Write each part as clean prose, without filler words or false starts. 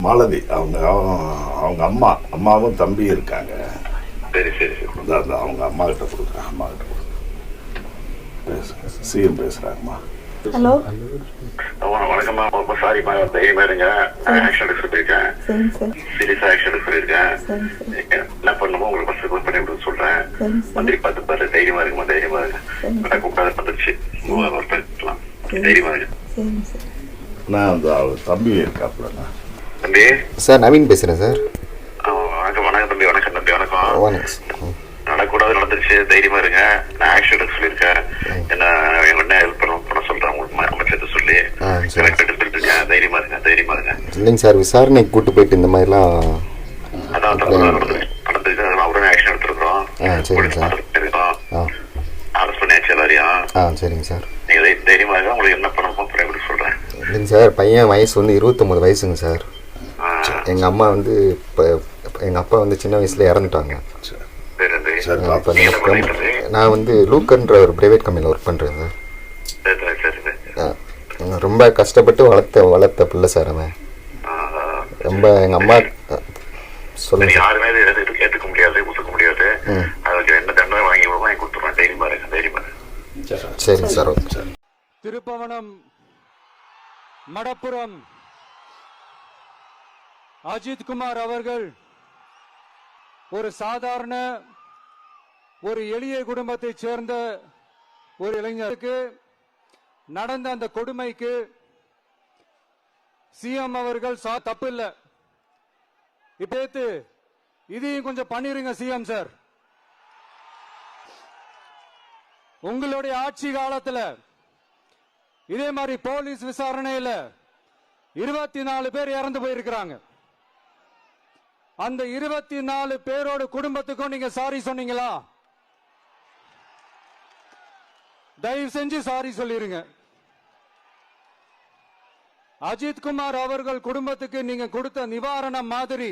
மாலதி அவங்க அம்மாவும் தம்பி இருக்காங்க. சரி சரி சரி. அவங்க அம்மா கிட்ட கொடுக்குறேன். அம்மா கிட்ட பேசுங்க. சிஎம் பேசுறாங்கம்மா. ஹலோ வணக்கம்மா. ரொம்ப சாரிம்மா, தைரியமா இருங்க. ஆக்ஷன் எடுத்து போயிருக்கேன். சீரியஸா ஆக்ஷன் எடுத்து போயிருக்கேன். என்ன பண்ணுமோ உங்களுக்கு ஃபர்ஸ்ட் கால் பண்ணி விட சொல்றேன். மந்திரி பார்த்து பாரு. தைரியமா இருக்குமா? தைரியமா இருக்கு. கூப்பிடாத வந்துருச்சு. பேசலாம். தைரியமா இருக்கு. நான் அந்த தம்பி இருக்காப்புலண்ணா. தம்பி சார், நவீன் பேசுகிறேன் சார். வணக்கம் வணக்கம் தம்பி. வணக்கம் தம்பி. வணக்கம். வணக்கம். நடக்கூடாது நடந்துருச்சு. தைரியமா இருங்க. நான் ஆக்ஷன் எடுக்க சொல்லியிருக்கேன். என்ன என்ன ஹெல்ப் பண்ண சொல்றேன். உங்களுக்கு அமைச்சர் சொல்லி இருக்கேன். தைரியமா இருங்க. தைரியமா இருங்க. இல்லைங்க சார், விசாரணைக்கு கூட்டு போயிட்டு இந்த மாதிரிலாம் அதான் நடந்துருக்கு. அவருமே ஆக்ஷன் எடுத்துருக்கோம். சரிங்க சார். அரெஸ்ட் பண்ணியாச்சு எல்லாரையும். சரிங்க சார். நீங்க தைரியமா இருங்க. உங்களுக்கு என்ன பண்ணணுமோ எப்படி சொல்றேன். இல்லைங்க சார், பையன் வயசு வந்து 29 வயசுங்க சார். எங்கள் அம்மா வந்து இப்போ எங்கள் அப்பா வந்து சின்ன வயசில் இறந்துட்டாங்க. நான் வந்து லூக்கன்ற ஒரு ப்ரைவேட் கம்பெனியில் ஒர்க் பண்ணுறேன் சார். ரொம்ப கஷ்டப்பட்டு வளர்த்த பிள்ளை சார் அவன். ரொம்ப எங்கள் அம்மா சொல்லுங்க. யாருமே ஏற்றுக்க முடியாது, ஒத்துக்க முடியாது. அதுக்கு என்ன தண்டனை வாங்கி கொடுத்துருவேன். தைரியமா இருக்கு. தைரியமா இருக்கு. சரிங்க sir. Okay sir. Thiruppuvanam Madapuram Ajithkumar அவர்கள் ஒரு சாதாரண ஒரு எளிய குடும்பத்தைச் சேர்ந்த ஒரு இளைஞருக்கு நடந்த அந்த கொடுமைக்கு சிஎம் அவர்கள் தப்பு இல்ல. இப்ப இதையும் கொஞ்சம் பண்ணிருங்க சிஎம் சார். உங்களுடைய ஆட்சி காலத்துல இதே மாதிரி போலீஸ் விசாரணையில 24 பேர் இறந்து போயிருக்கிறாங்க. அந்த 24 பேரோட குடும்பத்துக்கும் நீங்க சாரி சொன்னீங்களா? தயவு செஞ்சு சாரி சொல்லிருங்க. அஜித்குமார் அவர்கள் குடும்பத்துக்கு நீங்க கொடுத்த நிவாரணம் மாதிரி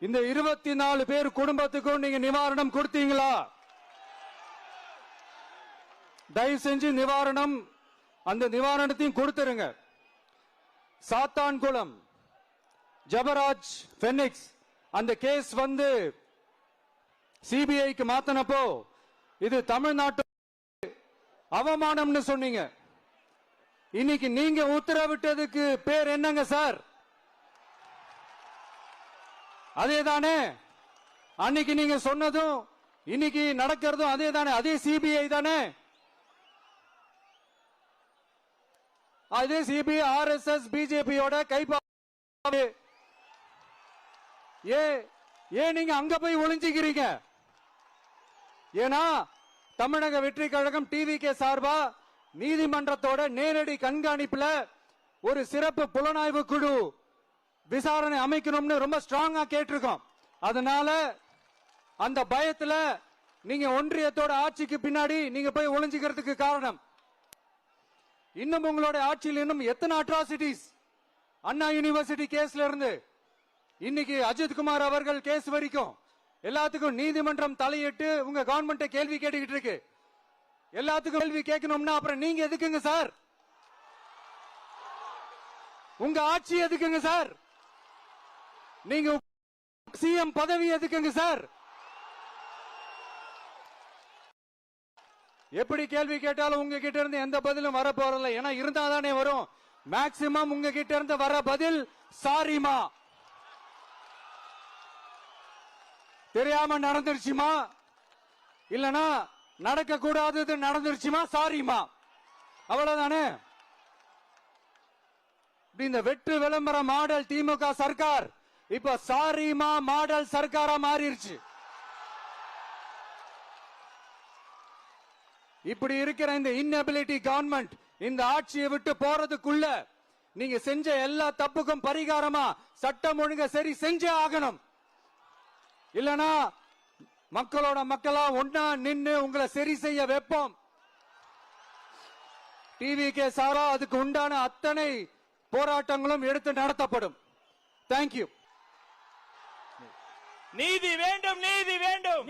இந்த 24 பேர் குடும்பத்துக்கும் நீங்க நிவாரணம் கொடுத்தீங்களா? தயவு செஞ்சு அந்த நிவாரணத்தையும் கொடுத்துருங்க. சாத்தான்குளம் ஜபராஜ் பெனிக்ஸ் அந்த கேஸ் வந்து சிபிஐக்கு மாத்தினப்போ இது தமிழ்நாட்டு அவமானம்னு சொன்னீங்க. இன்னைக்கு நீங்க உத்தரவிட்டதுக்கு பேர் என்னங்க சார்? அதேதானே அன்னைக்கு நீங்க சொன்னதும் இன்னைக்கு நடக்கிறதும் அதேதானே? அதே சிபிஐ தானே? அதே சிபிஐ RSS பிஜேபியோட கைப்பா. ஏன் நீங்க அங்க போய் ஒளிஞ்சுக்கிறீங்க? ஏன்னா தமிழக வெற்றி கழகம் டிவிகே சார்பா நீதிமன்றத்தோட நேரடி கண்காணிப்புல ஒரு சிறப்பு புலனாய்வு குழு விசாரணை அமைக்கணும்னு ரொம்ப ஸ்ட்ராங்கா கேட்டிருக்கோம். அதனால அந்த பயத்துல நீங்க ஒன்றியத்தோட ஆட்சிக்கு பின்னாடி நீங்க போய் ஒளிஞ்சுக்கிறதுக்கு காரணம். இன்னும் உங்களோட ஆட்சியில் இன்னும் எத்தனை அட்ராசிட்டிஸ் அண்ணா யூனிவர்சிட்டி கேஸ்ல இருந்து இன்னைக்கு அஜித்குமார் அவர்கள் கேஸ் வரைக்கும் எல்லாத்துக்கும் நீதிமன்றம் தலையிட்டு உங்க கவர்மெண்ட் கேள்வி கேட்டுக்கிட்டு இருக்கு. எல்லாத்துக்கும் கேள்வி கேட்கணும்னா அப்புறம் நீங்க எதுக்குங்க சார்? உங்க ஆட்சி எதுக்குங்க சார்? நீங்க சிஎம் பதவி எதுக்குங்க சார்? எப்படி கேள்வி கேட்டாலும் உங்ககிட்ட இருந்து எந்த பதிலும் வர போறதில்லை. ஏன்னா இருந்தாதானே வரும். மேக்சிமம் உங்ககிட்ட இருந்து வர பதில் சாரிமா, தெரியாம நடந்துருச்சுமா, இல்லனா நடக்க கூடாதது நடந்துருச்சுமா, சாரிமா, அவ்வளவுதானே. இந்த வெற்று விளம்பர மாடல் திமுக சர்க்கார் இப்ப சாரிமா மாடல் சர்க்காரா மாறிடுச்சு. இப்படி இருக்கிற இந்த இன்எபிலிட்டி கவர்மெண்ட் இந்த ஆட்சியை விட்டு போறதுக்குள்ள நீங்க செஞ்ச எல்லா தப்புக்கும் பரிகாரமா சட்டம் ஒழுங்க சரி செஞ்சே ஆகணும். இல்லனா மக்களோட மக்களா ஒன்னா நின்னு உங்களை சரி செய்ய வைப்போம். டிவிகே சாரா அதுக்கு உண்டான அத்தனை போராட்டங்களும் எடுத்து நடத்தப்படும். தேங்க்யூ. நீதி வேண்டும், நீதி வேண்டும்.